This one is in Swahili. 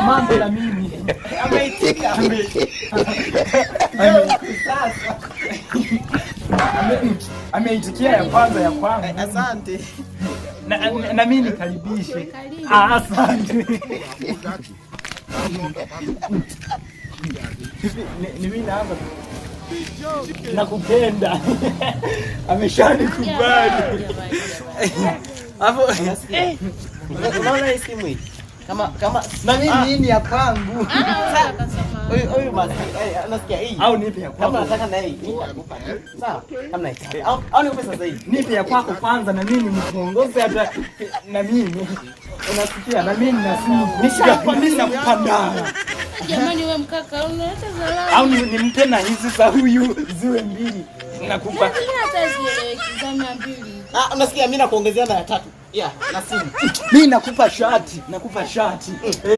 Mambo na mimi. Ameitika. Ameitikia ya kwanza ya kwangu. Asante. Na mimi nikaribishe. Asante. Ni mimi naanza. Nakupenda. Ameshanikubali. Hapo unaona hii simu hii? Kama na mimi ni ya kwangu. Huyu basi anasikia hii. Au nipe ya kwako. Kama nataka na hii nitakupa. Sawa? Kama nataka. Au nikupe sasa hivi. Nipe ya kwako kwanza na mimi nikuongoze hata na mimi. Unasikia na mimi na simu. Nishakwambia nakupanda. Jamani wewe mkaka unaleta dharau. Au nimpe na hizi za huyu ziwe mbili. Nakupa. Hata zile za 200. Unasikia mimi nakuongezea na ya 3. Yeah, na simu. Mimi nakupa shati.